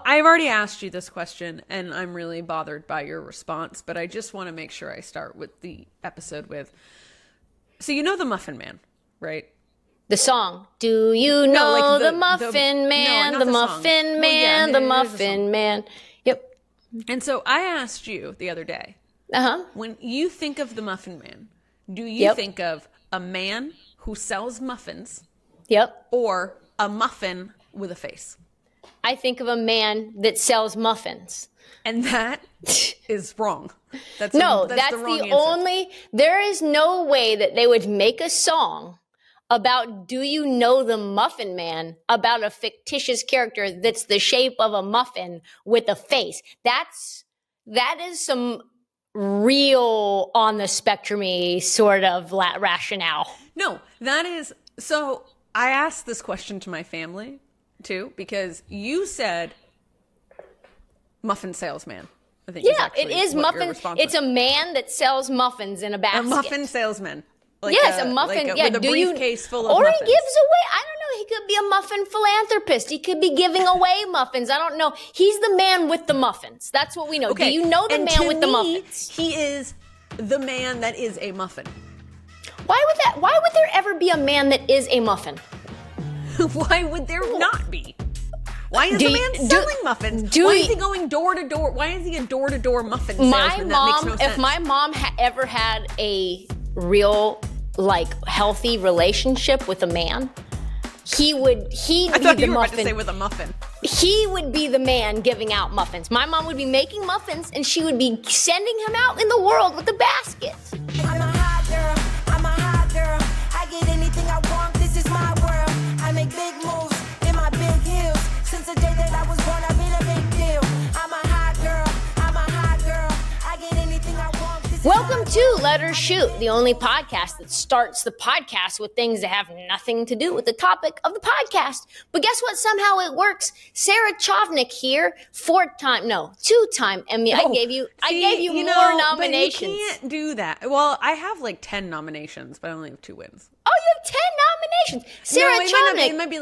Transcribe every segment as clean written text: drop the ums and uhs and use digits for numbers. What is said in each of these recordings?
I've already asked you this question, and I'm really bothered by your response, but I just want to make sure I start with the episode with... So you know the Muffin Man, right? The song. Do you know the Muffin Man? No, the Muffin Man, the Muffin Man. Yep. And so I asked you the other day, when you think of the Muffin Man, do you think of a man who sells muffins? Yep. Or a muffin with a face? I think of a man that sells muffins. And that is wrong. That's the wrong answer. only... There is no way that they would make a song about Do You Know the Muffin Man about a fictitious character that's the shape of a muffin with a face. That is some real on the spectrum-y sort of rationale. No, that is... So I asked this question to my family, too, because you said muffin salesman. I think it is muffin. It's a man that sells muffins in a basket. A muffin salesman. A muffin. With a briefcase full of muffins. Or he gives away, I don't know, he could be a muffin philanthropist. He could be giving away muffins. I don't know. He's the man with the muffins. That's what we know. Okay. Do you know the man with the muffins? He is the man that is a muffin. Why would there ever be a man that is a muffin? Why would there not be? Why is the man selling muffins? Why is he going door to door? Why is he a door to door muffin salesman? That makes no sense. If my mom ever had a real, healthy relationship with a man, he'd be the muffin. I thought you were about to say with a muffin. He would be the man giving out muffins. My mom would be making muffins, and she would be sending him out in the world with a basket. I'm a hot girl. I'm a hot girl. I get anything I want. This is my world. I make big moves in my big heels. Since the day that I was born, I've been a big deal. I'm a hot girl. I'm a hot girl. I get anything I want. Welcome to Let Her Shoot, the only podcast that starts the podcast with things that have nothing to do with the topic of the podcast. But guess what? Somehow it works. Sarah Chovnik here, two-time Emmy. I gave you more nominations. But you can't do that. Well, I have 10 nominations, but I only have 2 wins. Oh, you have 10 nominations. Sarah Chovnik. It might be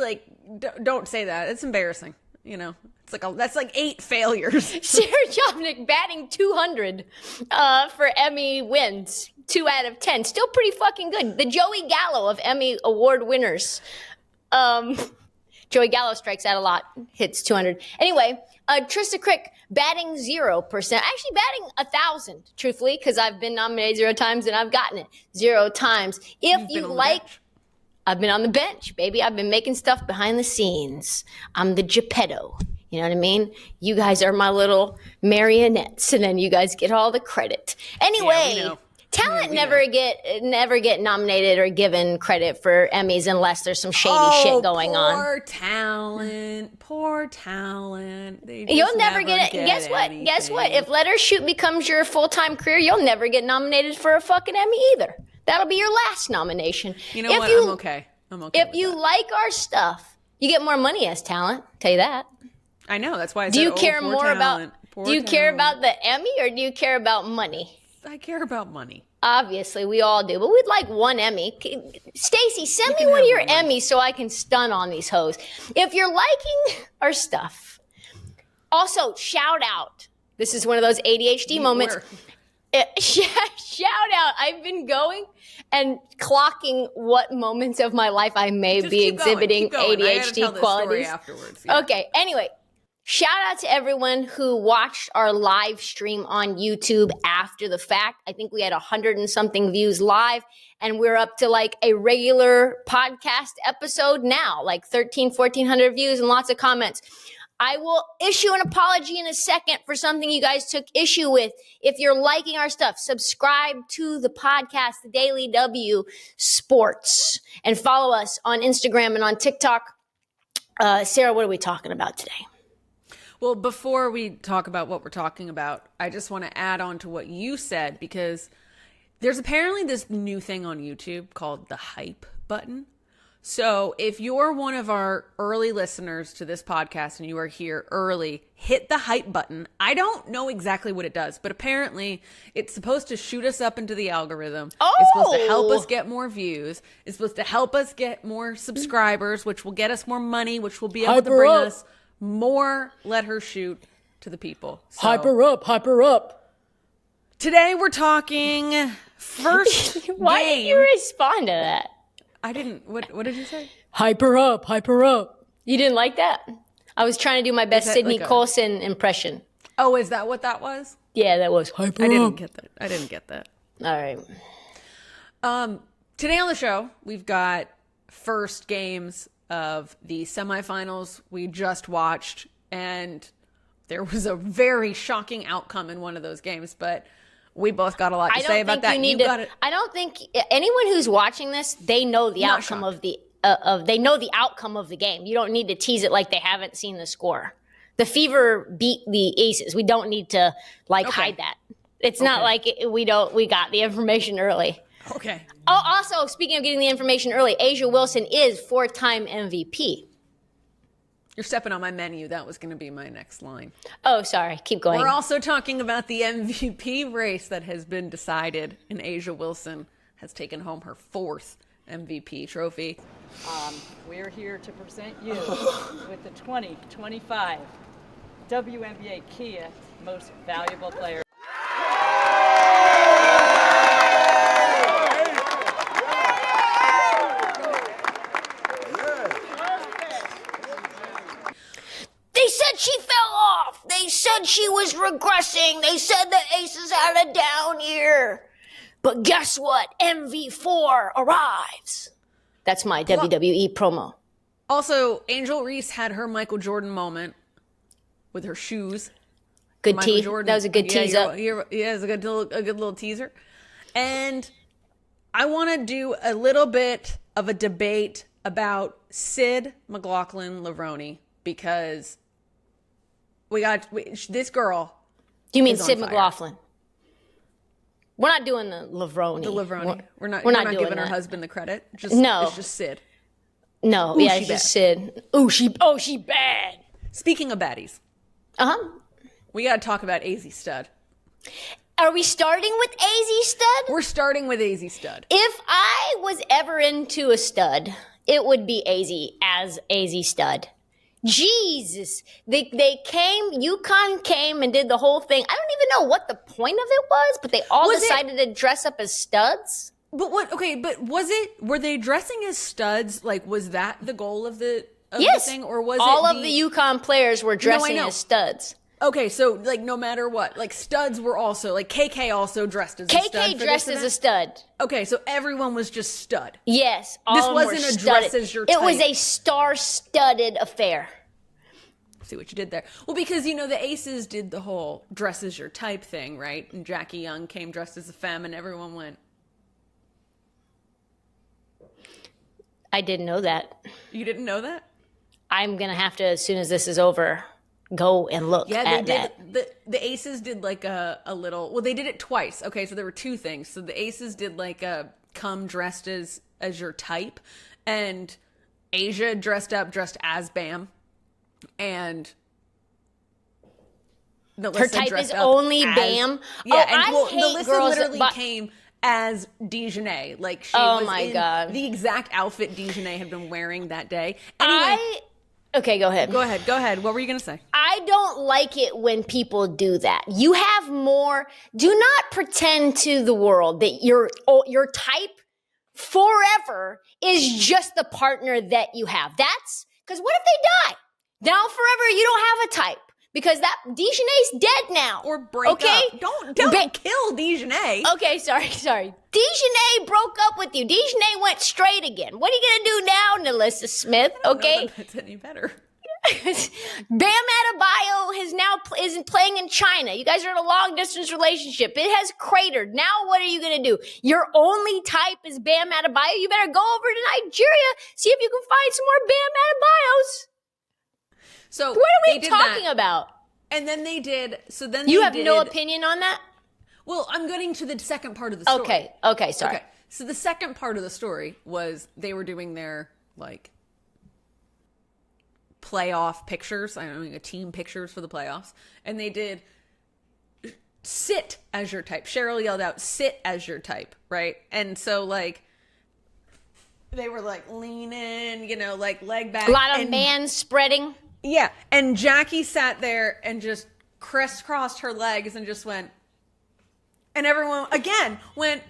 don't say that. It's embarrassing. It's that's 8 failures. Sarah Chovnik batting 200 for Emmy wins. 2 out of 10. Still pretty fucking good. The Joey Gallo of Emmy Award winners. Joey Gallo strikes out a lot. Hits 200. Anyway, Trista Crick batting 0%. Actually batting 1,000, truthfully, because I've been nominated 0 times and I've gotten it 0 times. I've been on the bench, baby. I've been making stuff behind the scenes. I'm the Geppetto. You know what I mean? You guys are my little marionettes, and then you guys get all the credit. Anyway, talent never get nominated or given credit for Emmys unless there's some shady shit going on. Poor talent. You'll never get it. Guess what? Guess what? If Let Her Shoot becomes your full-time career, you'll never get nominated for a fucking Emmy either. That'll be your last nomination. You know what? I'm okay. If you like our stuff, you get more money as talent. Tell you that. I know. That's why I said, do you care about the Emmy or do you care about money? I care about money. Obviously, we all do. But we'd like one Emmy. Stacey, send me one of your Emmys so I can stun on these hoes. If you're liking our stuff. Also, shout out. This is one of those ADHD moments. Shout out. I've been going and clocking what moments of my life I may be exhibiting ADHD qualities. Afterwards. Yeah. Okay. Anyway, shout out to everyone who watched our live stream on YouTube after the fact. I think we had 100 and something views live, and we're up to a regular podcast episode now, 1,400 views and lots of comments. I will issue an apology in a second for something you guys took issue with. If you're liking our stuff, subscribe to the podcast, The Daily W Sports, and follow us on Instagram and on TikTok. Sarah, what are we talking about today? Well, before we talk about what we're talking about, I just want to add on to what you said, because there's apparently this new thing on YouTube called the hype button. So if you're one of our early listeners to this podcast and you are here early, hit the hype button. I don't know exactly what it does, but apparently it's supposed to shoot us up into the algorithm. Oh! It's supposed to help us get more views. It's supposed to help us get more subscribers, which will get us more money, which will be able to bring us more let her shoot to the people. So, Hype her up. today we're talking first Why game. did you respond to that? I didn't. What did you say? Hype her up. You didn't like that? I was trying to do my best that Sydney like a- Colson impression. Oh, is that what that was? Yeah, that was hype her I didn't up. get that. I didn't get that. All right. Today on the show, we've got first games of the semifinals we just watched, and there was a very shocking outcome in one of those games, but we both got a lot to say about that. I don't think anyone who's watching this, they know the Not outcome shocked. of the they know the outcome of the game. You don't need to tease it like they haven't seen the score. The Fever beat the Aces. We don't need to hide that. It's not like we got the information early. Okay. Oh, also, speaking of getting the information early, Asia Wilson is 4-time MVP. You're stepping on my menu. That was going to be my next line. Oh, sorry. Keep going. We're also talking about the MVP race that has been decided, and Asia Wilson has taken home her 4th MVP trophy. We're here to present you with the 2025 WNBA Kia Most Valuable Player. They said she fell off. They said she was regressing. They said the Aces had a down year. But guess what? MV4 arrives. That's my WWE promo. Also, Angel Reese had her Michael Jordan moment with her shoes. Good Michael tease. Jordan. That was a good tease up. Yeah, it's a good little teaser. And I want to do a little bit of a debate about Sid McLaughlin-Levrone, because this girl. Do you mean is on Sid fire. McLaughlin? We're not doing the Levrone. The Levrone. We're not doing giving her that. husband the credit. No. It's just Sid. No, Ooh, yeah, she it's just Sid. She bad. Speaking of baddies, Uh-huh. we got to talk about AZ Stud. Are we starting with AZ Stud? We're starting with AZ Stud. If I was ever into a stud, it would be AZ Stud. Jesus. They came, UConn came and did the whole thing. I don't even know what the point of it was, but they all decided to dress up as studs. But were they dressing as studs? Like, was that the goal of the thing? Or was all it of the UConn players were dressing know. as studs. Okay, so, like, no matter what, like, studs were also, like, KK also dressed as a stud. KK dressed as a stud. Okay, so everyone was just stud. Yes, all This of them were wasn't a studded. dress as your It was type. a star-studded affair. See what you did there. Well, because, the Aces did the whole dress as your type thing, right? And Jackie Young came dressed as a femme, and everyone went, I didn't know that. you didn't know that? I'm going to have to, as soon as this is over, go and look Yeah, at they that. did. The Aces did like a little. Well, they did it twice. Okay, so there were two things. So the Aces did like a come dressed as your type, and Asia dressed as Bam, and Melissa Her type dressed is up only as- Bam? Yeah, Oh, and I hate Melissa girls that literally bu- came as Dejanay. Like she Oh was my in God. the exact outfit Dejanay had been wearing that day. Anyway, Okay, go ahead. go ahead. What were you gonna say? I don't like it when people do that. You have more. Do not pretend to the world that your type forever is just the partner that you have. That's because what if they die? Now forever you don't have a type because that Dejanay's dead now. Or break okay? up. Don't kill Dejanay. Okay, sorry. Dejanay broke up with you. Dejanay went straight again. What are you gonna do now, Nalissa Smith? I don't know Okay. that that's any better. Bam Adebayo isn't playing in China. You guys are in a long distance relationship. It has cratered. Now what are you gonna do? Your only type is Bam Adebayo. You better go over to Nigeria, see if you can find some more Bam Adebayos. So What are they we did talking that. about? And then they did. So then You they have did, no opinion on that? Well, I'm getting to the second part of the story. Okay, sorry. Okay. So the second part of the story was they were doing their like playoff pictures. I don't know, team pictures for the playoffs, and they did sit as your type. Cheryl yelled out, "Sit as your type," right? And so like they were like leaning, like leg back. A lot of and man spreading. Yeah, and Jackie sat there and just crisscrossed her legs and just went, and everyone again went,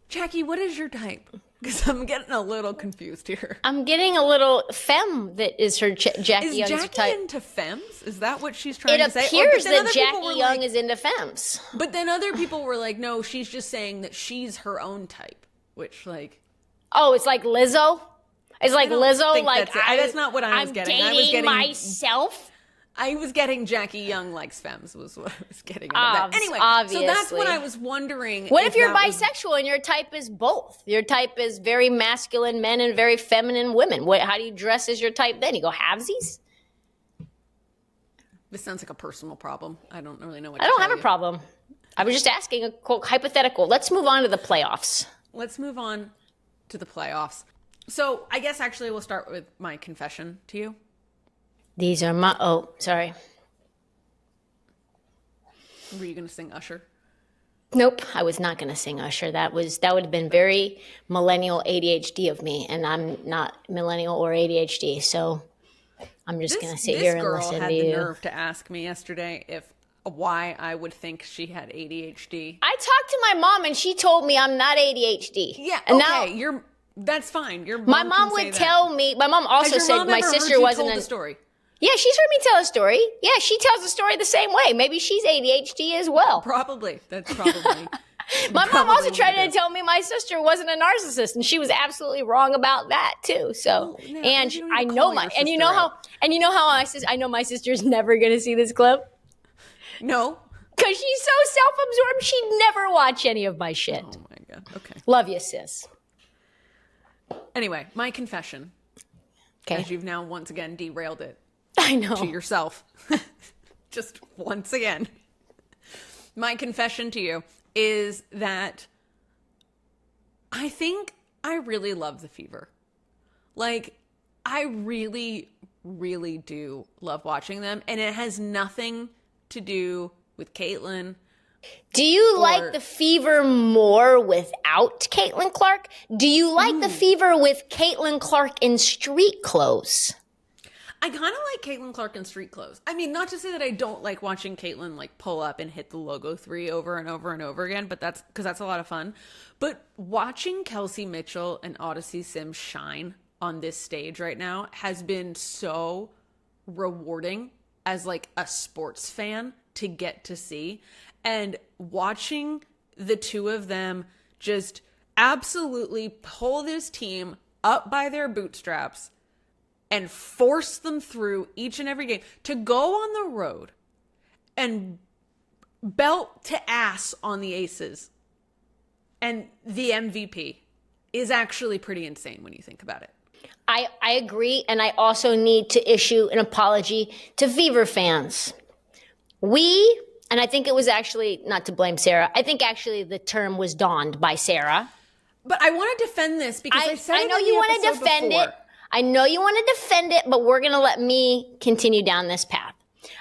Jackie, what is your type? Because I'm getting a little confused here. I'm getting a little femme that is her Jackie Is Young's Jackie type. into femmes? Is that what she's trying to say? It appears But then that other people Jackie were Young like- is into femmes. But then other people were like, no, she's just saying that she's her own type, which like... Oh, it's like Lizzo? It's like don't Lizzo, think like that's not what I was I'm getting. dating I was getting myself. I was getting Jackie Young likes femmes was what I was getting at. Anyway, so that's what obviously. I was wondering. What if you're that was- bisexual and your type is both? Your type is very masculine men and very feminine women. How do you dress as your type then? You go halvesies? This sounds like a personal problem. I don't really know what I to don't tell have a you. problem. I was just asking a quote hypothetical. Let's move on to the playoffs. Let's move on to the playoffs. So I guess actually we'll start with my confession to you. These are my... Oh, sorry. Were you going to sing Usher? Nope, I was not going to sing Usher. That would have been very millennial ADHD of me, and I'm not millennial or ADHD, so I'm just going to sit here and This listen girl to had the you. nerve to ask me yesterday why I would think she had ADHD. I talked to my mom, and she told me I'm not ADHD. Yeah, and okay, now that's fine. Your my mom can say would that. tell me. My mom also Has your said mom my ever heard sister you wasn't told a the story. Yeah, she's heard me tell a story. Yeah, she tells the story the same way. Maybe she's ADHD as well. Probably. That's probably. My mom also probably tried what it to is. tell me my sister wasn't a narcissist, and she was absolutely wrong about that too. So, no, and you don't I need to know call my, your and you sister know how, out. and you know how I know my sister's never gonna see this clip No. because she's so self-absorbed. She'd never watch any of my shit. Oh my god. Okay. Love you, sis. Anyway, my confession. Okay, As you've now once again derailed it I know. to yourself. Just once again. My confession to you is that I think I really love the Fever. Like, I really, really do love watching them. And it has nothing to do with Caitlyn. Do you Or- like the Fever more without Caitlin Clark? Do you like the Fever with Caitlin Clark in street clothes? I kind of like Caitlyn Clark in street clothes. I mean, not to say that I don't like watching Caitlyn like pull up and hit the logo 3 over and over and over again, but that's because that's a lot of fun. But watching Kelsey Mitchell and Odyssey Sims shine on this stage right now has been so rewarding as like a sports fan to get to see. And watching the two of them just absolutely pull this team up by their bootstraps and force them through each and every game to go on the road and belt to ass on the Aces and the MVP is actually pretty insane when you think about it. I agree, and I also need to issue an apology to Fever fans. And I think it was actually, not to blame Sarah, I think actually the term was donned by Sarah. But I want to defend this because I said I it know in you the want to episode defend before. it. I know you want to defend it, but we're going to let me continue down this path.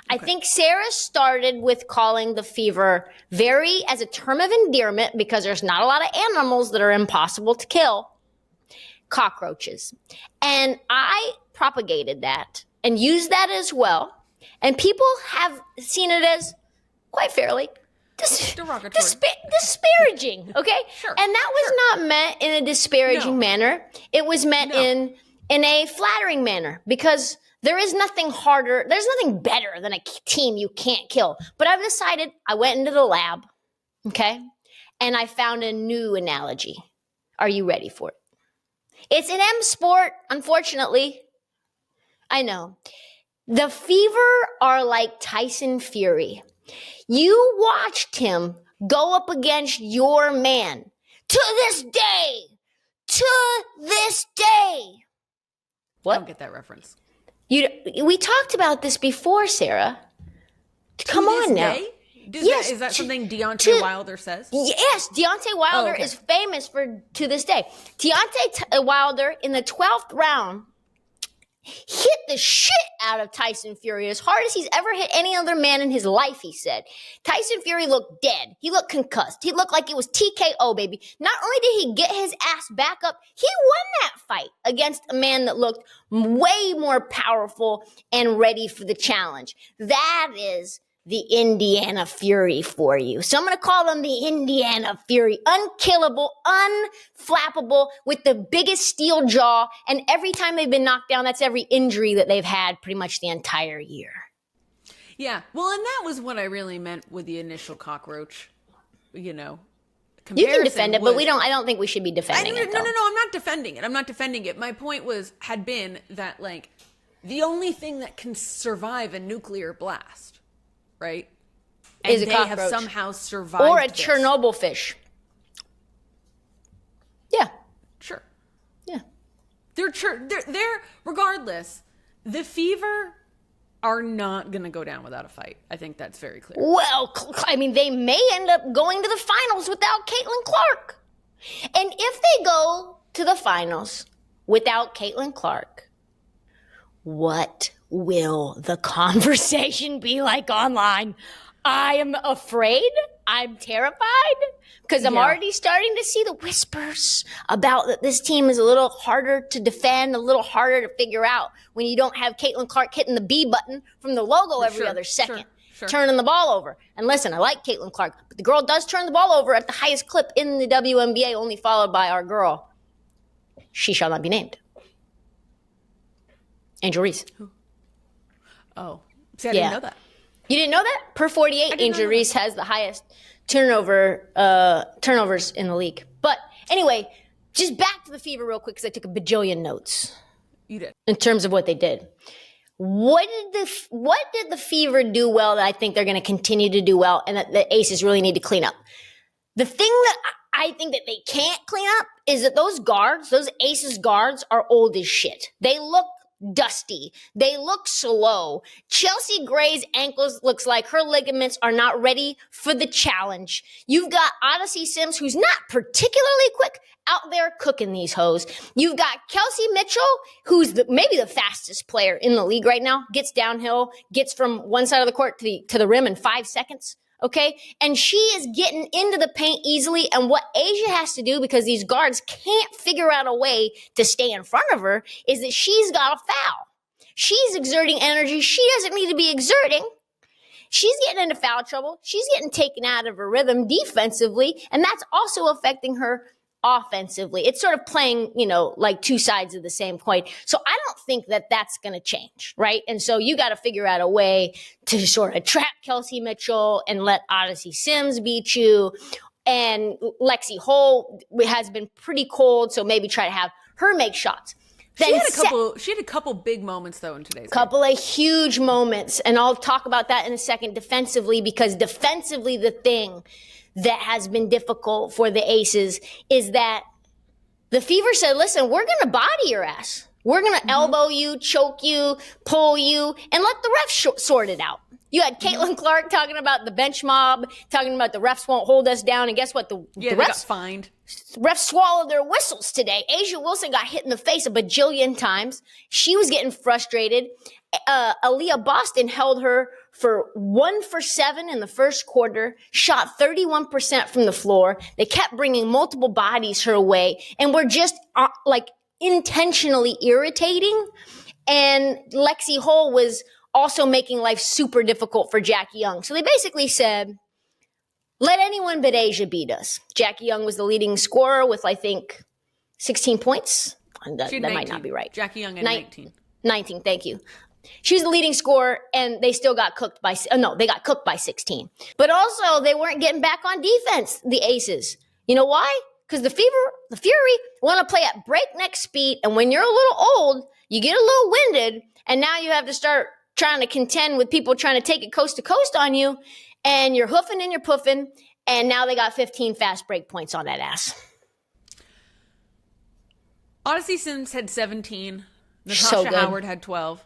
I think Sarah started with calling the Fever very as a term of endearment because there's not a lot of animals that are impossible to kill. Cockroaches. And I propagated that and used that as well. And people have seen it as quite fairly Derogatory. disparaging, okay? Sure, And that was not meant in a disparaging No. manner. It was meant in a flattering manner because there is nothing harder, there's nothing better than a team you can't kill. But I've decided, I went into the lab, okay? And I found a new analogy. Are you ready for it? It's an M sport, unfortunately. I know. The Fever are like Tyson Fury. You watched him go up against your man. To this day. To this day. I What? don't get that reference. We talked about this before, Sarah. Come To this on now. day? Yes, Is that to- something Deontay to- Wilder says? Yes, Deontay Wilder okay. is famous for to this day. Deontay Wilder in the 12th round, hit the shit out of Tyson Fury as hard as he's ever hit any other man in his life, he said. Tyson Fury looked dead. He looked concussed. He looked like it was TKO, baby. Not only did he get his ass back up, he won that fight against a man that looked way more powerful and ready for the challenge. That is the Indiana Fury for you. So I'm going to call them the Indiana Fury. Unkillable, unflappable, with the biggest steel jaw. And every time they've been knocked down, that's every injury that they've had pretty much the entire year. Yeah. Well, and that was what I really meant with the initial cockroach, You can defend it, but I don't think we should be defending it. No, I'm not defending it. I'm not defending it. My point had been that, like, the only thing that can survive a nuclear blast, right? And is a cockroach. Have somehow survived. Or a Chernobyl fish. Yeah. Sure. Yeah. They're regardless, the Fever are not going to go down without a fight. I think that's very clear. Well, I mean, they may end up going to the finals without Caitlin Clark. And if they go to the finals without Caitlin Clark, what will the conversation be like online? I am afraid. I'm terrified because I'm already starting to see the whispers about that this team is a little harder to defend, a little harder to figure out when you don't have Caitlin Clark hitting the B button from the logo every other second, turning the ball over. And listen, I like Caitlin Clark, but the girl does turn the ball over at the highest clip in the WNBA, only followed by our girl. She shall not be named. Angel Reese. Oh, see, I didn't know that. You didn't know that? Per 48, Angel Reese has the highest turnovers in the league. But anyway, just back to the Fever real quick because I took a bajillion notes. You did. In terms of what they did. What did the Fever do well that I think they're going to continue to do well and that the Aces really need to clean up? The thing that I think that they can't clean up is that those Aces guards are old as shit. They look dusty. They look slow. Chelsea Gray's ankles looks like her ligaments are not ready for the challenge. You've got Odyssey Sims, who's not particularly quick, out there cooking these hoes. You've got Kelsey Mitchell, who's maybe the fastest player in the league right now, gets downhill, gets from one side of the court to the rim in 5 seconds. Okay. And she is getting into the paint easily. And what Asia has to do, because these guards can't figure out a way to stay in front of her, is that she's got to foul. She's exerting energy she doesn't need to be exerting. She's getting into foul trouble. She's getting taken out of her rhythm defensively. And that's also affecting her offensively. It's sort of playing, like two sides of the same coin. So I don't think that that's going to change, right? And so you got to figure out a way to sort of trap Kelsey Mitchell and let Odyssey Sims beat you. And Lexi Hull has been pretty cold, so maybe try to have her make shots. She had a couple big moments though in today's couple of huge moments, and I'll talk about that in a second defensively, because defensively the thing that has been difficult for the Aces is that the Fever said, listen, we're going to body your ass. We're going to elbow you, choke you, pull you, and let the refs sort it out. You had Caitlin Clark talking about the bench mob, talking about the refs won't hold us down, and guess what? The refs got fined. Refs swallowed their whistles today. Asia Wilson got hit in the face a bajillion times. She was getting frustrated. Aaliyah Boston held her for 1 for 7 in the first quarter, shot 31% from the floor. They kept bringing multiple bodies her way, and were just intentionally irritating. And Lexi Hull was also making life super difficult for Jackie Young. So they basically said, let anyone but Asia beat us. Jackie Young was the leading scorer with, I think, 16 points. That might not be right. Jackie Young at 19. 19, thank you. She was the leading scorer, and they still got cooked by, they got cooked by 16. But also, they weren't getting back on defense, the Aces. You know why? Because the Fury want to play at breakneck speed, and when you're a little old, you get a little winded, and now you have to start trying to contend with people trying to take it coast to coast on you, and you're hoofing and you're puffing, and now they got 15 fast break points on that ass. Odyssey Sims had 17. Natasha Howard had 12.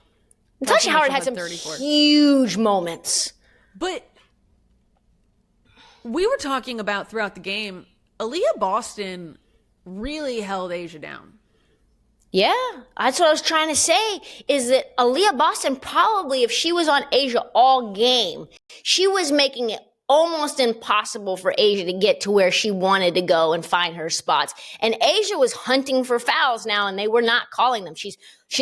Natasha Howard had some 34. Huge moments. But we were talking about throughout the game, Aaliyah Boston really held Asia down. Yeah, that's what I was trying to say, is that Aaliyah Boston probably, if she was on Asia all game, she was making it almost impossible for Asia to get to where she wanted to go and find her spots. And Asia was hunting for fouls now, and they were not calling them. She's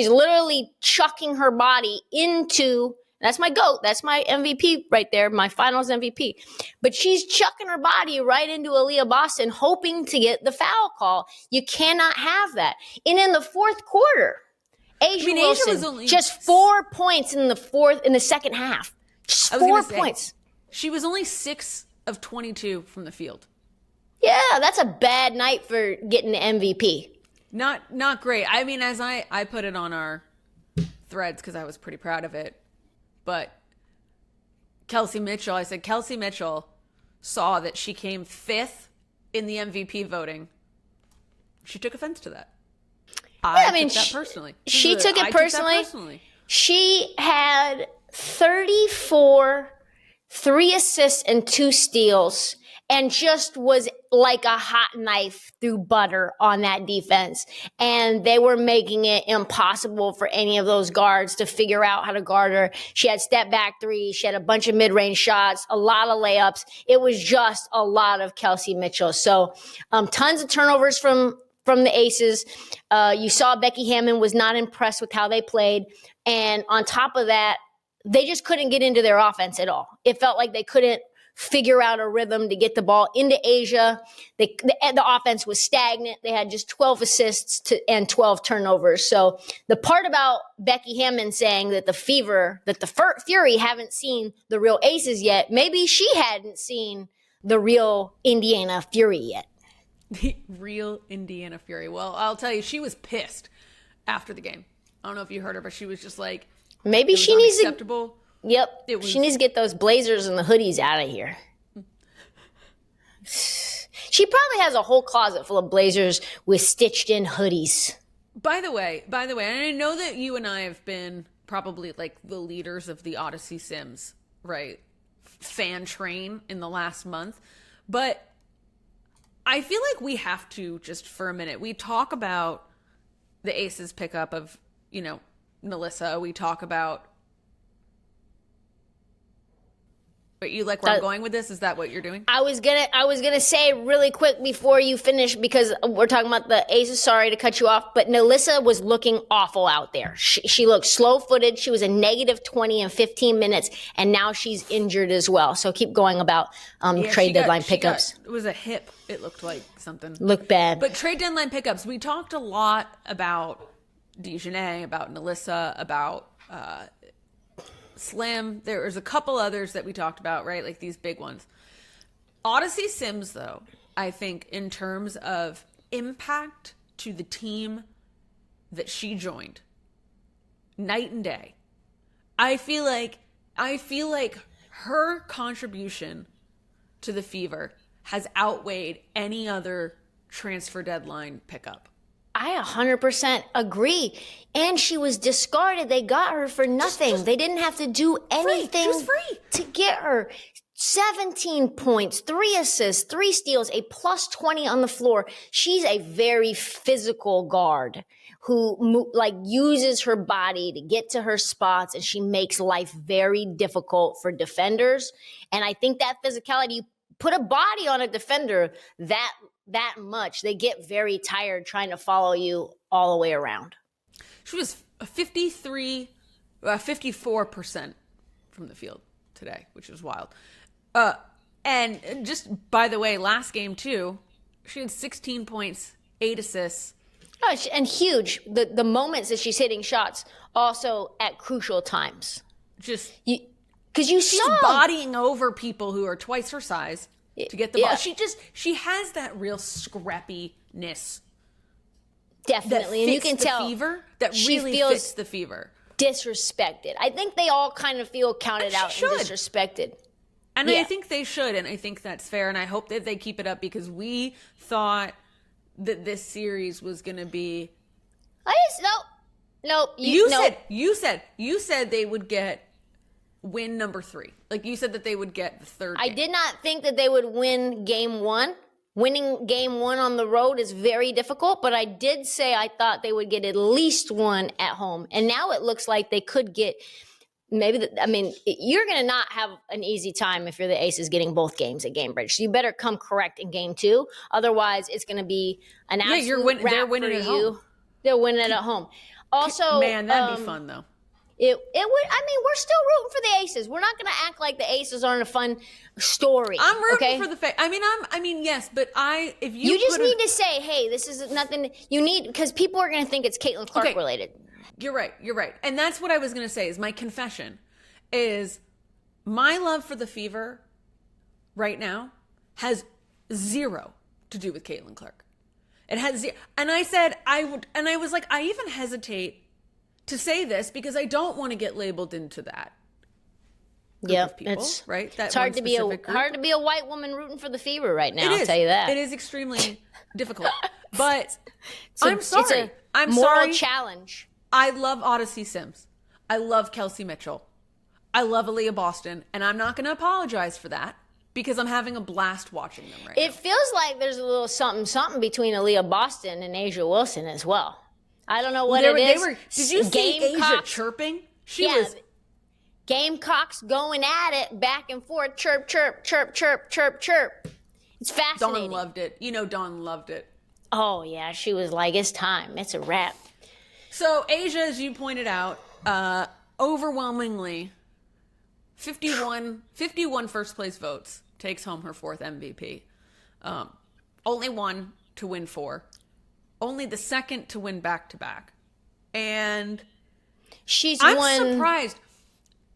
literally chucking her body into, that's my GOAT, that's my MVP right there, my finals MVP. But she's chucking her body right into Aaliyah Boston, hoping to get the foul call. You cannot have that. And in the fourth quarter, Asia Wilson, was only just 4 points in the second half. Just 4 points. She was only 6 of 22 from the field. Yeah, that's a bad night for getting the MVP. Not great. I mean, as I put it on our threads because I was pretty proud of it. But Kelsey Mitchell saw that she came 5th in the MVP voting. She took offense to that. I took that personally. She took it personally. She had 34 3 assists and 2 steals, and just was like a hot knife through butter on that defense. And they were making it impossible for any of those guards to figure out how to guard her. She had step back threes. She had a bunch of mid-range shots, a lot of layups. It was just a lot of Kelsey Mitchell. So tons of turnovers from the Aces. You saw Becky Hammon was not impressed with how they played. And on top of that, they just couldn't get into their offense at all. It felt like they couldn't figure out a rhythm to get the ball into Asia. The offense was stagnant. They had just 12 assists and 12 turnovers. So the part about Becky Hammon saying that the Fury haven't seen the real Aces yet, maybe she hadn't seen the real Indiana Fury yet. The real Indiana Fury. Well, I'll tell you, she was pissed after the game. I don't know if you heard her, but she was just like, maybe she needs to. Yep. She needs to get those blazers and the hoodies out of here. She probably has a whole closet full of blazers with stitched in hoodies. By the way, and I know that you and I have been probably like the leaders of the Odyssey Sims, right? Fan train in the last month. But I feel like we have to, just for a minute, we talk about the Aces pickup of, Melissa. We talk about, but you like where I'm going with this? Is that what you're doing? I was gonna say really quick before you finish, because we're talking about the Aces. Sorry to cut you off, but Melissa was looking awful out there. She looked slow-footed. She was a -20 in 15 minutes, and now she's injured as well. So keep going about trade deadline pickups. It was a hip. It looked like something. Looked bad. But trade deadline pickups, we talked a lot about Dejanay, about Melissa, about Slim. There was a couple others that we talked about, right? Like these big ones. Odyssey Sims, though, I think in terms of impact to the team that she joined, night and day. I feel like her contribution to the Fever has outweighed any other transfer deadline pickup. I 100% agree. And she was discarded. They got her for nothing. They didn't have to do anything She was free to get her. 17 points, 3 assists, 3 steals, a +20 on the floor. She's a very physical guard who uses her body to get to her spots, and she makes life very difficult for defenders. And I think that physicality, you put a body on a defender that much, they get very tired trying to follow you all the way around. She was 54% from the field today, which is wild. And just by the way, last game too, she had 16 points, 8 assists. Oh, and huge. The moments that she's hitting shots also at crucial times. Just because she's bodying over people who are twice her size to get the ball. She has that real scrappiness. Definitely. And you can tell Fever that really fits the Fever. Disrespected. I think they all kind of feel counted out and disrespected. And I think they should, and I think that's fair, and I hope that they keep it up, because we thought that this series was going to be. No. You said they would get win number 3. Like you said that they would get the third. I did not think that they would win game 1. winning game 1 on the road is very difficult, but I did say I thought they would get at least 1 at home. And now it looks like they could get you're going to not have an easy time if you're the Aces getting both games at Gamebridge. So you better come correct in game 2. Otherwise, it's going to be an absolute they're wrap winning for at you. home. They're winning it at home. Also, Man, that'd be fun, though. It would. I mean, we're still rooting for the Aces. We're not going to act like the Aces aren't a fun story. I'm rooting okay? for the yes, but if you just need to say, hey, this is nothing you need, because people are going to think it's Caitlin Clark related. You're right. And that's what I was going to say is my confession is my love for the Fever right now has 0 to do with Caitlin Clark. It has 0. And I said I would, and I was like, I even hesitate to say this because I don't want to get labeled into that. Yeah, it's right. It's hard to be a white woman rooting for the Fever right now. I'll tell you that. It is extremely difficult. But I'm sorry. I'm moral sorry. Challenge. I love Odyssey Sims. I love Kelsey Mitchell. I love Aaliyah Boston, and I'm not going to apologize for that because I'm having a blast watching them right now. It feels like there's a little something between Aaliyah Boston and Asia Wilson as well. I don't know what it is. Did you see Asia chirping? She was. Gamecocks going at it back and forth. Chirp, chirp, chirp, chirp, chirp, chirp. It's fascinating. Dawn loved it. Dawn loved it. Oh, yeah. She was like, it's time. It's a wrap. So Asia, as you pointed out, overwhelmingly 51 first place votes, takes home her 4th MVP. Only 1 to win 4. Only the 2nd to win back-to-back. And I'm surprised.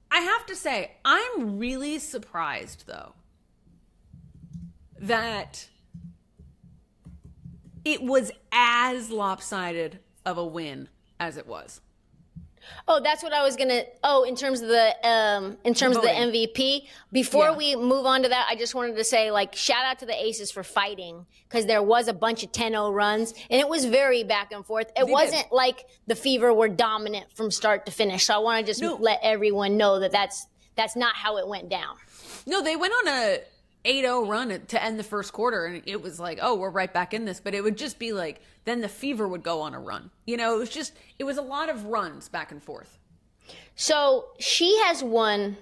I have to say, I'm really surprised, though, that it was as lopsided of a win as it was. Oh, that's what I was gonna. Oh, in terms of the MVP. Before we move on to that, I just wanted to say, shout out to the Aces for fighting, because there was a bunch of 10-0 runs, and it was very back and forth. It wasn't like the Fever were dominant from start to finish. So I want to just let everyone know that that's not how it went down. No, they went on a 8-0 run to end the first quarter, and it was like, oh, we're right back in this. But it would just be like, then the Fever would go on a run. It was a lot of runs back and forth. So she has won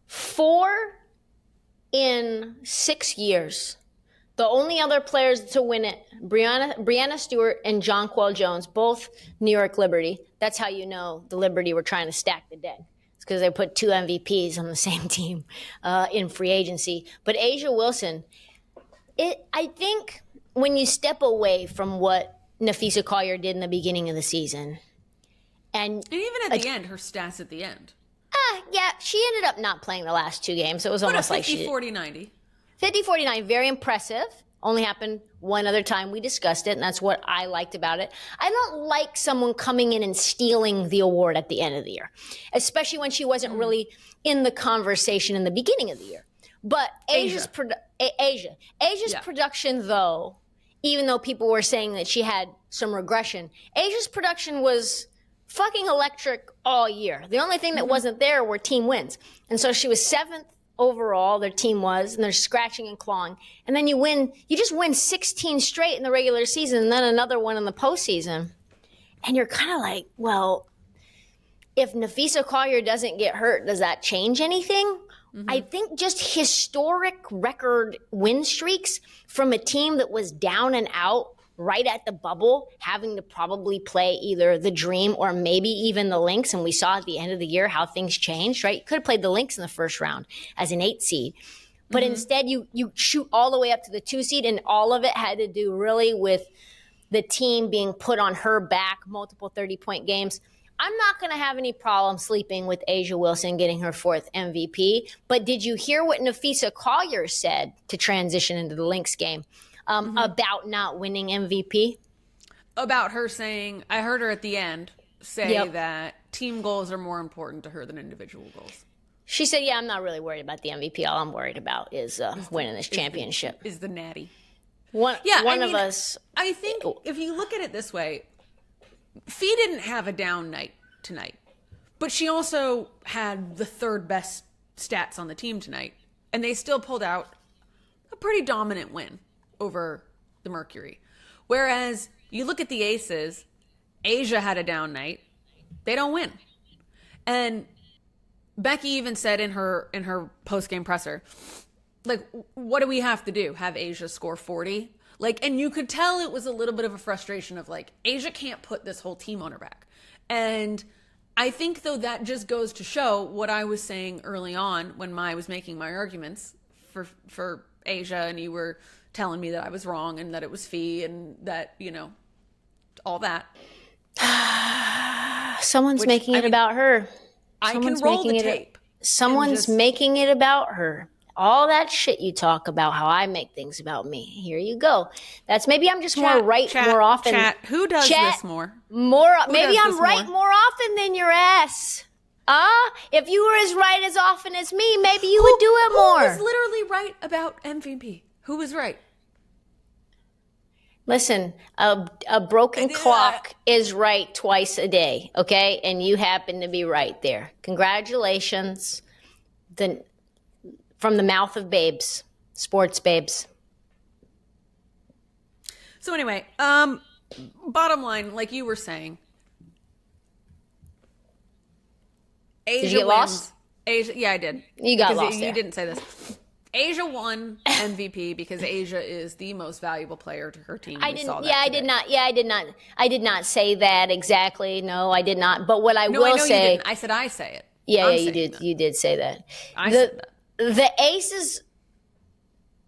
4 in 6 years. The only other players to win it, Brianna Stewart and Jonquel Jones, both New York Liberty. That's how you know the Liberty were trying to stack the deck. It's because they put 2 MVPs on the same team in free agency. But Asia Wilson, I think when you step away from what Nafisa Collier did in the beginning of the season, and even at the end, her stats at the end. Yeah, she ended up not playing the last 2 games. So it was almost like 50-40-90. 50-49, very impressive. Only happened one other time. We discussed it, and that's what I liked about it. I don't like someone coming in and stealing the award at the end of the year, especially when she wasn't really in the conversation in the beginning of the year. But Asia's production, though, even though people were saying that she had some regression, Asia's production was fucking electric all year. The only thing that wasn't there were team wins. And so she was 7th overall, their team was, and they're scratching and clawing. And then you just win 16 straight in the regular season and then another one in the postseason. And you're kind of like, well, if Nafisa Collier doesn't get hurt, does that change anything? I think just historic record win streaks from a team that was down and out right at the bubble, having to probably play either the Dream or maybe even the Lynx. And we saw at the end of the year how things changed, right? You could have played the Lynx in the first round as an 8 seed. But instead you shoot all the way up to the 2 seed, and all of it had to do really with the team being put on her back, multiple 30-point games. I'm not going to have any problem sleeping with Asia Wilson getting her 4th MVP. But did you hear what Nafisa Collier said to transition into the Lynx game about not winning MVP? About her saying, I heard her at the end say that team goals are more important to her than individual goals. She said, yeah, I'm not really worried about the MVP. All I'm worried about is winning this championship. Is the natty. One of us. I think if you look at it this way, Fee didn't have a down night tonight, but she also had the 3rd best stats on the team tonight, and they still pulled out a pretty dominant win over the Mercury. Whereas you look at the Aces, Asia had a down night. They don't win. And Becky even said in her post-game presser, like, what do we have to do? Have Asia score 40? Like, and you could tell it was a little bit of a frustration of like, Asia can't put this whole team on her back. And I think, though, that just goes to show what I was saying early on when I was making my arguments for Asia, and you were telling me that I was wrong and that it was Fee and that, you know, all that. Someone's making it about her. I can roll the tape. Someone's making it about her. All that shit you talk about, how I make things about me. Here you go. That's maybe I'm just more right more often. Who does this more? Maybe I'm right more often than your ass. If you were as right as often as me, maybe you would do it more. Who was literally right about MVP? Who was right? Listen, a broken clock is right twice a day, okay? And you happen to be right there. Congratulations. From the mouth of babes, sports babes. So anyway, bottom line, like you were saying, Asia did you get lost? Asia, yeah, I did. You got lost. You didn't say this. Asia won MVP because Asia is the most valuable player to her team. I did not say that exactly. No, I did not. But what I will say, you didn't. I said I say it. Yeah, you did. That. You did say that. I said that. The Aces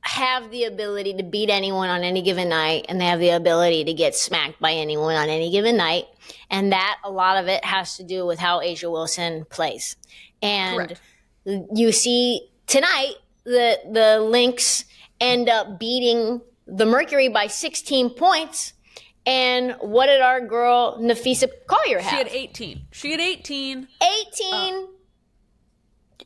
have the ability to beat anyone on any given night, and they have the ability to get smacked by anyone on any given night. And that, a lot of it has to do with how A'ja Wilson plays. And correct. You see tonight, the Lynx end up beating the Mercury by 16 points. And what did our girl Nafisa Collier have? She had 18. She had 18.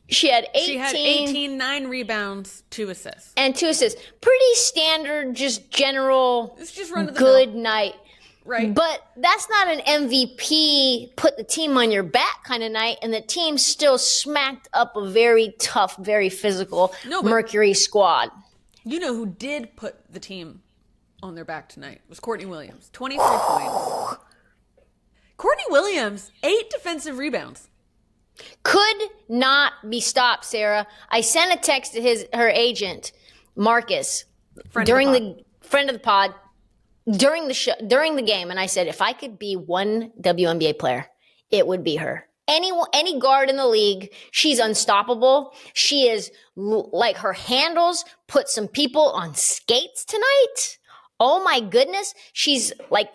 She had 18, 9 rebounds, 2 assists. And 2 assists. Pretty standard, just general, it's just run of the good mill. night. Right. But that's not an MVP, put the team on your back kind of night. And the team still smacked up a very tough, very physical Mercury squad. You know who did put the team on their back tonight? It was Courtney Williams. 23 points. Courtney Williams, 8 defensive rebounds. Could not be stopped, Sarah. I sent a text to her agent, Marcus, during the game, and I said, if I could be one WNBA player, it would be her. Any guard in the league, she's unstoppable. She is like, her handles put some people on skates tonight. Oh my goodness. She's like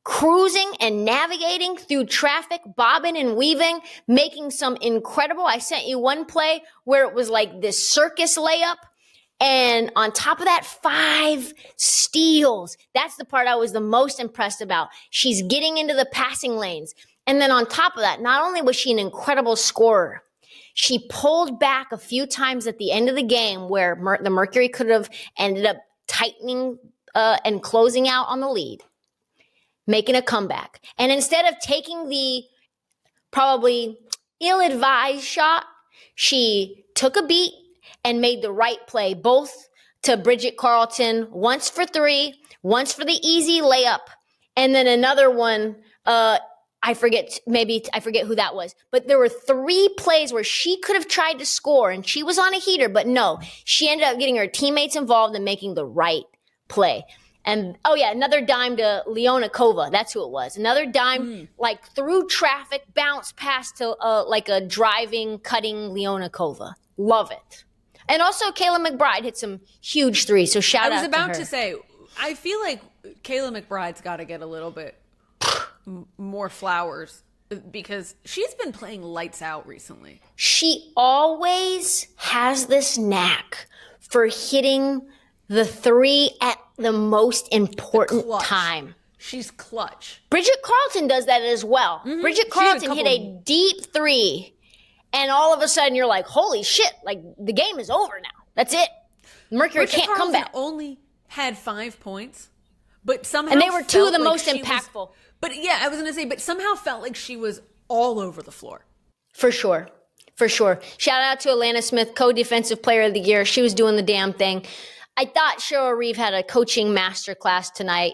cruising and navigating through traffic, bobbing and weaving, making some incredible. I sent you one play where it was like this circus layup. And on top of that, 5 steals. That's the part I was the most impressed about. She's getting into the passing lanes. And then on top of that, not only was she an incredible scorer, she pulled back a few times at the end of the game where the Mercury could have ended up tightening and closing out on the lead, making a comeback. And instead of taking the probably ill-advised shot, she took a beat and made the right play, both to Bridget Carlton, once for 3, once for the easy layup, and then another one, I forget who that was. But there were 3 plays where she could have tried to score, and she was on a heater, but no. She ended up getting her teammates involved and making the right play. And, another dime to Leonakova. That's who it was. Another dime, like through traffic, bounce past to like a driving, cutting Leonakova. Love it. And also Kayla McBride hit some huge threes, so shout out to her. I was about to say, I feel like Kayla McBride's got to get a little bit more flowers because she's been playing lights out recently. She always has this knack for hitting the 3 at the most important time. She's clutch. Bridget Carlton does that as well. Mm-hmm. Bridget Carlton hit a deep 3, and all of a sudden you're like, holy shit, like the game is over now. That's it. Mercury can't come back. Only had 5 points, but somehow and they were 2 of the most impactful. But yeah, I was going to say, but somehow felt like she was all over the floor. For sure. For sure. Shout out to Alana Smith, co-defensive player of the year. She was doing the damn thing. I thought Cheryl Reeve had a coaching masterclass tonight.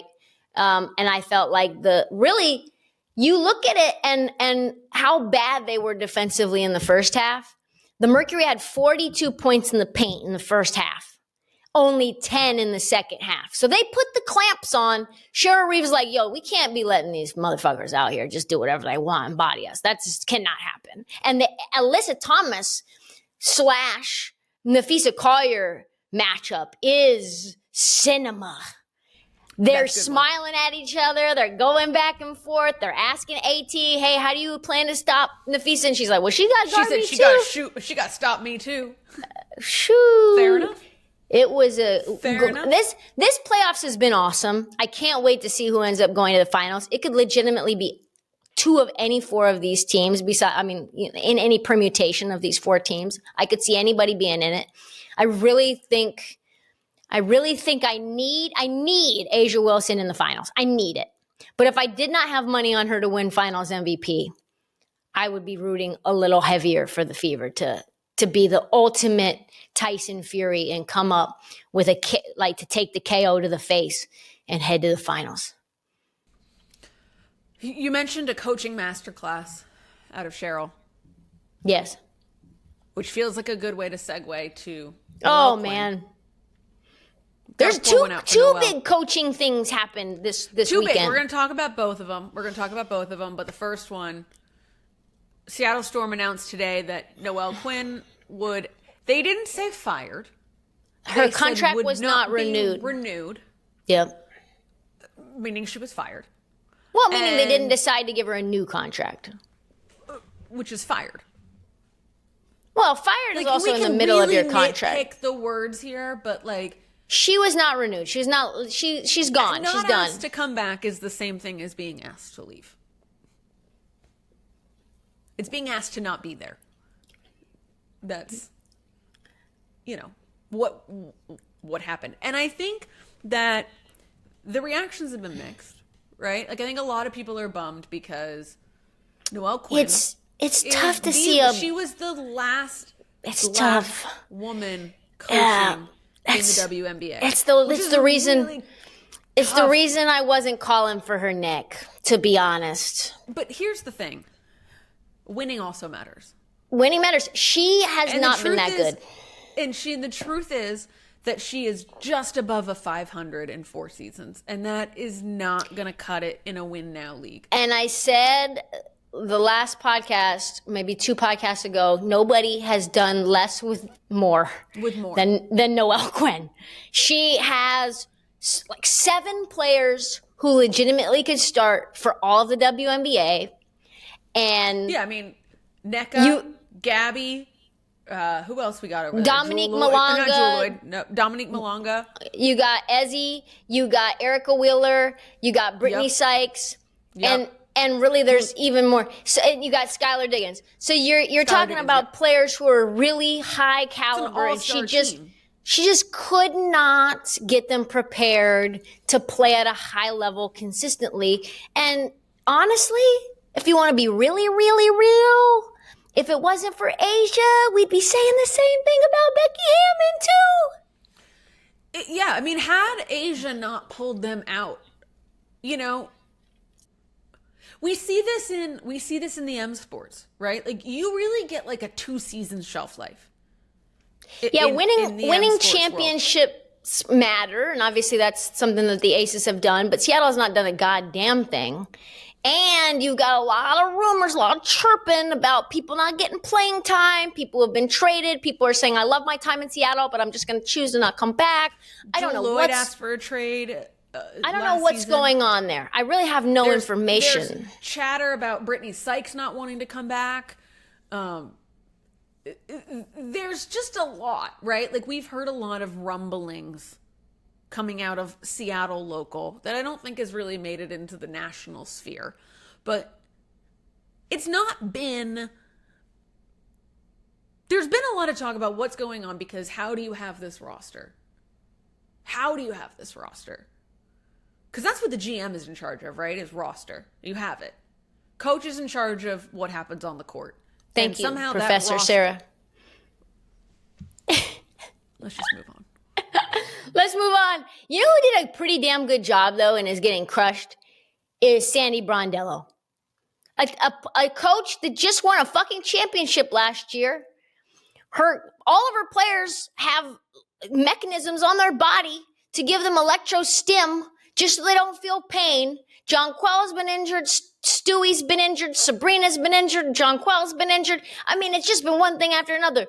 And I felt like you look at it and how bad they were defensively in the first half. The Mercury had 42 points in the paint in the first half, only 10 in the second half. So they put the clamps on. Cheryl Reeve's like, yo, we can't be letting these motherfuckers out here just do whatever they want and body us. That just cannot happen. And the Alyssa Thomas / Nafisa Collier matchup is cinema. They're smiling at each other. They're going back and forth. They're asking AT, hey, how do you plan to stop Nafisa? And she's like, well, she got guard me too. She got stop me too. Shoot. Fair enough. It was Fair enough. This playoffs has been awesome. I can't wait to see who ends up going to the finals. It could legitimately be 2 of any 4 of these teams. In any permutation of these 4 teams, I could see anybody being in it. I really think I need Asia Wilson in the finals. I need it. But if I did not have money on her to win finals MVP, I would be rooting a little heavier for the Fever to be the ultimate Tyson Fury and come up with to take the KO to the face and head to the finals. You mentioned a coaching masterclass out of Cheryl. Yes. Which feels like a good way to segue to Oh, man. There's two big coaching things happened this weekend. Big. We're going to talk about both of them. But the first one, Seattle Storm announced today that Noelle Quinn they didn't say fired. Her contract was not renewed. Yep. Meaning she was fired. Well, meaning they didn't decide to give her a new contract. Which is fired. Well, fired is also in the middle of your contract. Pick the words here, but she was not renewed. She's not. She's gone. She's done. Asked to come back is the same thing as being asked to leave. It's being asked to not be there. That's, what happened. And I think that the reactions have been mixed, right? I think a lot of people are bummed because Noelle Quinn. It's tough to see she was the last tough woman coaching in the WNBA. It's the reason I wasn't calling for her neck, to be honest. But here's the thing. Winning also matters. Winning matters. She has not been that good. And the truth is that she is just above a 500 in 4 seasons. And that is not going to cut it in a win now league. And I said the last podcast, maybe 2 podcasts ago, nobody has done less with more than Noelle Quinn. She has 7 players who legitimately could start for all of the WNBA. And yeah, Nneka, Gabby, who else we got over there? Dominique Malonga. Dominique Malonga. You got Ezzy. You got Erica Wheeler. You got Brittany Sykes. Yep. And really, there's even more. So you got Skylar Diggins. So you're talking about players who are really high caliber, and she just could not get them prepared to play at a high level consistently. And honestly, if you want to be really, really real, if it wasn't for Asia, we'd be saying the same thing about Becky Hammon too. Had Asia not pulled them out, we see this in the M sports, right? You really get a 2-season shelf life. Winning championships matter, and obviously that's something that the Aces have done, but Seattle's not done a goddamn thing. And you've got a lot of rumors, a lot of chirping about people not getting playing time. People have been traded. People are saying, I love my time in Seattle, but I'm just going to choose to not come back. I don't know Lloyd asked for a trade. I don't know what's going on there. I really have no information. There's chatter about Brittany Sykes not wanting to come back. There's just a lot, right? We've heard a lot of rumblings coming out of Seattle local that I don't think has really made it into the national sphere. But there's been a lot of talk about what's going on because how do you have this roster? Because that's what the GM is in charge of, right? Is roster. You have it. Coach is in charge of what happens on the court. Thank you, Professor Sarah. Let's just move on. Let's move on. You know who did a pretty damn good job, though, and is getting crushed? Is Sandy Brondello. A coach that just won a fucking championship last year. All of her players have mechanisms on their body to give them electrostim just so they don't feel pain. Jonquel's been injured. Stewie's been injured. Sabrina's been injured. Jonquel's been injured. I mean, it's just been one thing after another.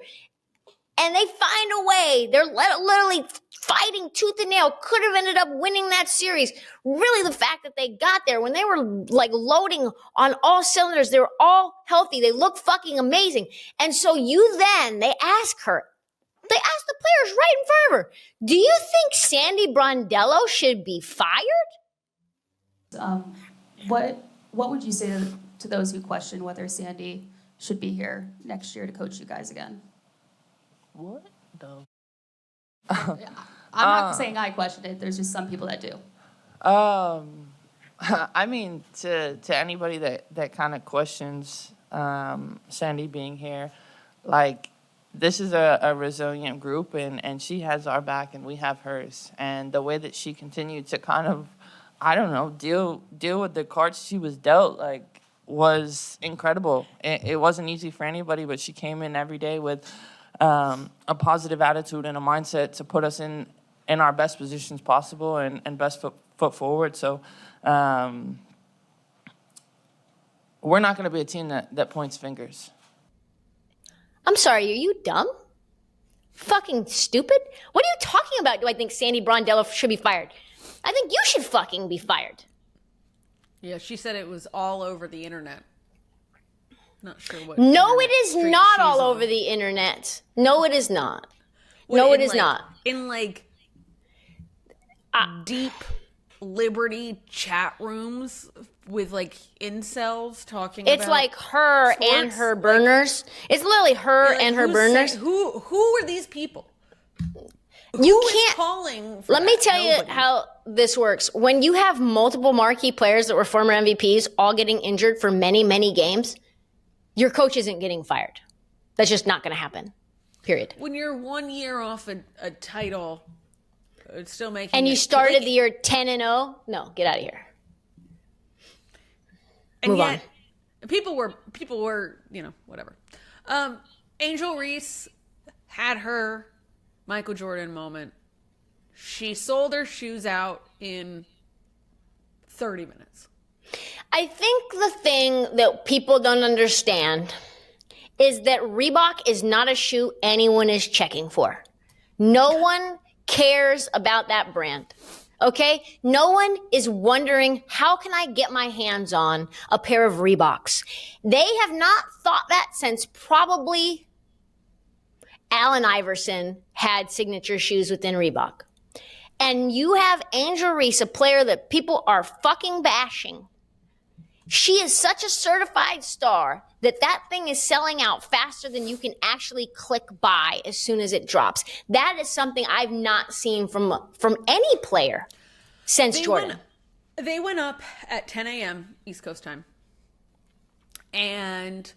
And they find a way. They're literally fighting tooth and nail. Could have ended up winning that series. Really, the fact that they got there when they were like loading on all cylinders, they were all healthy. They look fucking amazing. And so they ask the players right in front of her, do you think Sandy Brondello should be fired? What would you say to those who question whether Sandy should be here next year to coach you guys again? What the? I'm not saying I questioned it. There's just some people that do. I mean, to anybody that kind of questions Sandy being here, like, this is a resilient group, and she has our back, and we have hers. And the way that she continued to kind of, I don't know, deal with the cards she was dealt, like, was incredible. It wasn't easy for anybody, but she came in every day with a positive attitude and a mindset to put us in our best positions possible and best foot forward. So we're not going to be a team that points fingers. I'm sorry, are you dumb? Fucking stupid? What are you talking about? Do I think Sandy Brondello should be fired? I think you should fucking be fired. Yeah, she said it was all over the internet. Not sure what. No, it is street not she's all on. over the internet. No, it is not. What, No, it in, is like- not. In like deep Liberty chat rooms with like incels talking It's about like her sports, and her burners. It's literally her like, and her who's burners. saying- who are these people? You Who is can't. calling for Let me that? tell you Nobody. how this works. When you have multiple marquee players that were former MVPs all getting injured for many, many games, your coach isn't getting fired. That's just not going to happen. Period. When you're 1 year off a title, it's still making. And you it- started like, the year 10-0. No, get out of here. and move yet, people were whatever. Angel Reese had her Michael Jordan moment. She sold her shoes out in 30 minutes. I think the thing that people don't understand is that Reebok is not a shoe anyone is checking for. No one cares about that brand. Okay? No one is wondering, how can I get my hands on a pair of Reeboks? They have not thought that since probably Allen Iverson had signature shoes within Reebok. And you have Angel Reese, a player that people are fucking bashing. She is such a certified star that thing is selling out faster than you can actually click buy as soon as it drops. That is something I've not seen from any player since Jordan. They went up at 10 a.m. East Coast time. And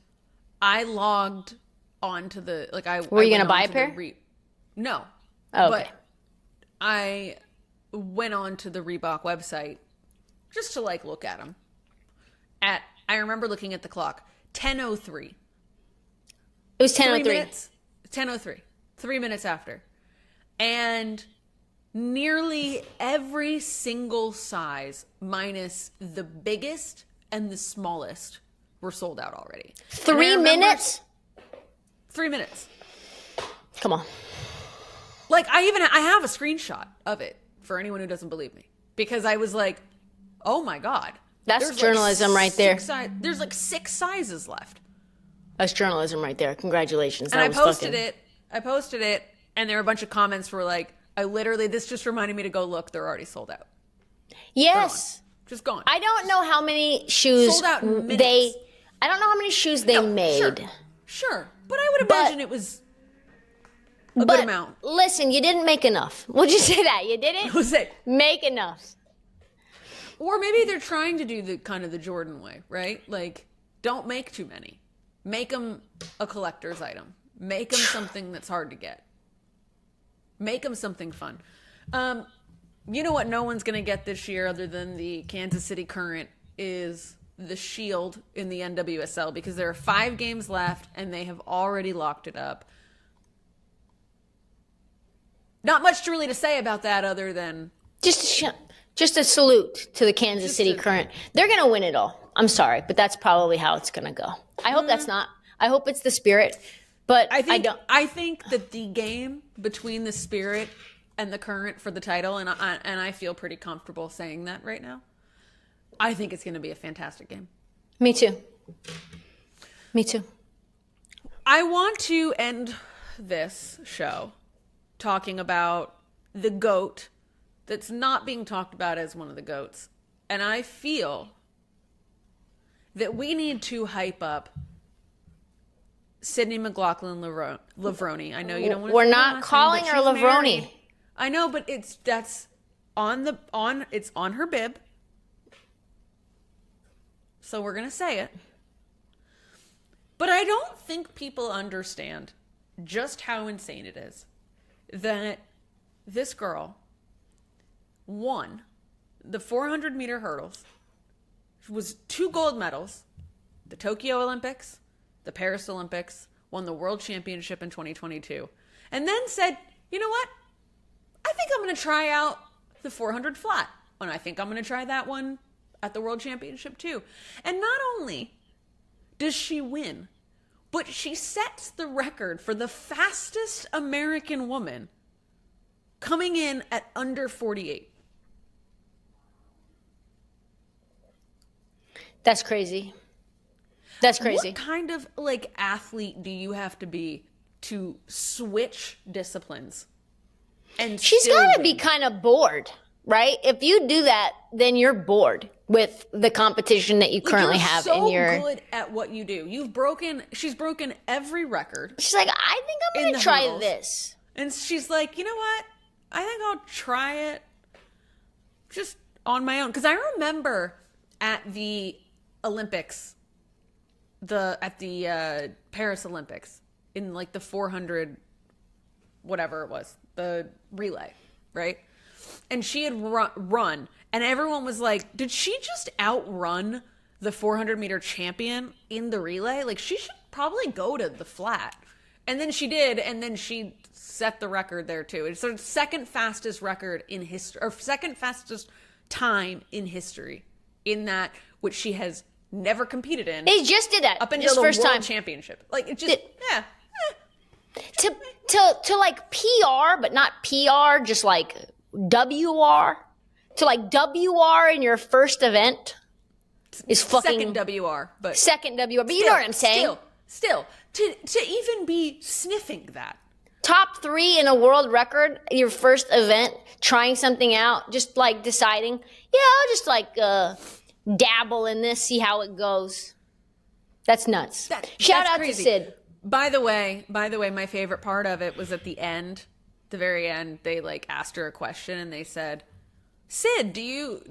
I logged onto the, like, Were you went gonna buy a onto the pair? No. Oh, But okay. I went on to the Reebok website just to, like, look at them. I remember looking at the clock, 10:03. It was 3 10:03. minutes, 10:03. 3 minutes after. And nearly every single size, minus the biggest and the smallest, were sold out already. And I 3 remember- minutes? 3 minutes. Come on. Like, I have a screenshot of it for anyone who doesn't believe me. Because I was like, oh my God. That's There's journalism right there. There's like 6 sizes left. That's journalism right there. Congratulations. And That I was posted fucking- it, and there were a bunch of comments were like, this just reminded me to go look. They're already sold out. Yes. Just gone. I don't know how many shoes Sold out in they. minutes. I don't know how many shoes they No, made. Sure. But I would But- imagine it was a But good amount. listen, you didn't make enough. Would you say that? You didn't Was it? make enough. Or maybe they're trying to do the kind of the Jordan way, right? Like, don't make too many. Make them a collector's item. Make them something that's hard to get. Make them something fun. You know what no one's going to get this year other than the Kansas City Current is the Shield in the NWSL, because there are 5 games left and they have already locked it up. Not much really to say about that other than Just a salute to the Kansas City Current. They're going to win it all. I'm sorry, but that's probably how it's going to go. I hope that's not. I hope it's the Spirit, but I don't. I think that the game between the Spirit and the Current for the title, and I feel pretty comfortable saying that right now, I think it's going to be a fantastic game. Me too. Me too. I want to end this show talking about the GOAT that's not being talked about as one of the GOATs. And I feel that we need to hype up Sydney McLaughlin-Levrone. I know you don't want to. We're not calling her Levrone. I know, but it's on her bib. So we're gonna say it. But I don't think people understand just how insane it is that this girl won the 400 meter hurdles, was 2 gold medals, the Tokyo Olympics, the Paris Olympics, won the World Championship in 2022, and then said, you know what? I think I'm going to try out the 400 flat, and I think I'm going to try that one at the World Championship too. And not only does she win, but she sets the record for the fastest American woman, coming in at under 48. That's crazy. That's crazy. What kind of athlete do you have to be to switch disciplines? And she's got to be kind of bored, right? If you do that, then you're bored with the competition that you currently have in your. You're so good at what you do. She's broken every record. She's like, I think I'm going to try this. And she's like, you know what? I think I'll try it just on my own. Because I remember at the Olympics, at the Paris Olympics, in the 400, whatever it was, the relay, right? And she had run, and everyone was like, did she just outrun the 400 meter champion in the relay? She should probably go to the flat. And then she did, and then she set the record there too. It's her second fastest record in history, or second fastest time in history, in that which she has never competed in. They just did that up until the first World time Championship. It just to PR, but not PR, just WR. To WR in your first event is fucking second WR, but second WR. But you know what I'm saying? Still, to even be sniffing that. Top 3 in a world record, your first event, trying something out, just deciding, yeah, I'll just dabble in this, see how it goes. That's nuts. Shout out crazy. to Sid. By the way, my favorite part of it was at the end, the very end, they asked her a question and they said, Sid, do you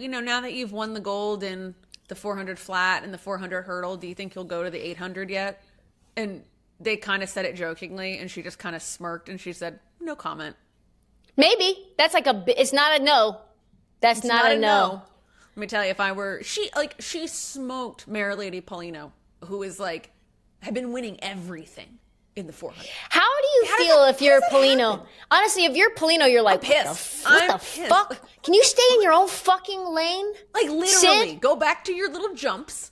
now that you've won the gold in the 400 flat and the 400 hurdle, do you think you'll go to the 800 yet? And they kind of said it jokingly, and she just kind of smirked and she said, no comment. Maybe. That's it's not a no. That's not a no. Let me tell you, if I were, she smoked Mary Lady Paulino, who is had been winning everything in the 400. How do you feel if you're Paulino? Honestly, if you're Paulino, you're like, pissed. What the fuck? Can you stay in your own fucking lane? Literally, Sid? Go back to your little jumps.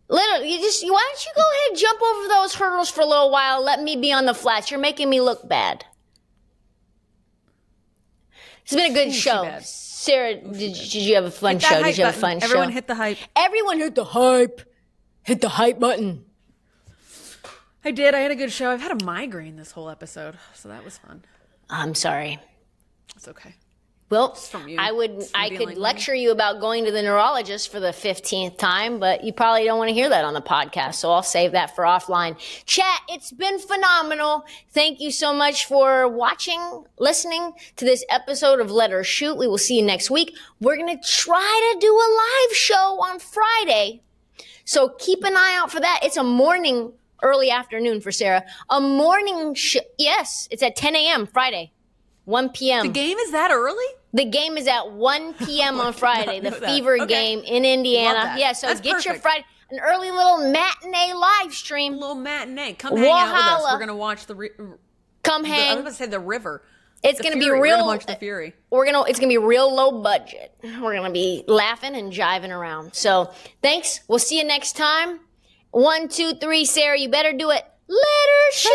Literally, why don't you go ahead and jump over those hurdles for a little while? Let me be on the flats. You're making me look bad. It's been a good show. Sarah, did you have a fun show? Did you have a fun show? Everyone hit the hype. Everyone hit the hype. Hit the hype button. I did. I had a good show. I've had a migraine this whole episode, so that was fun. I'm sorry. It's okay. Well, from you. I could lecture you about going to the neurologist for the 15th time, but you probably don't want to hear that on the podcast, so I'll save that for offline. Chat, it's been phenomenal. Thank you so much for listening to this episode of Let Her Shoot. We will see you next week. We're going to try to do a live show on Friday, so keep an eye out for that. It's a early afternoon for Sarah. A morning show. Yes, it's at 10 a.m. Friday. 1 p.m. The game is that early? The game is at 1 p.m. on Friday, God, the know that. Fever Okay. game in Indiana. Love that. Yeah, so That's get your perfect. Friday, an early little matinee live stream. A little matinee. Come hang out with us. Wahala. We're gonna watch Come I hang. was gonna say the river. It's The gonna be Fury. We're real. gonna watch the Fury. It's gonna be real low budget. We're gonna be laughing and jiving around. So thanks. We'll see you next time. 1, 2, 3, Sarah. You better do it. Let her shoot.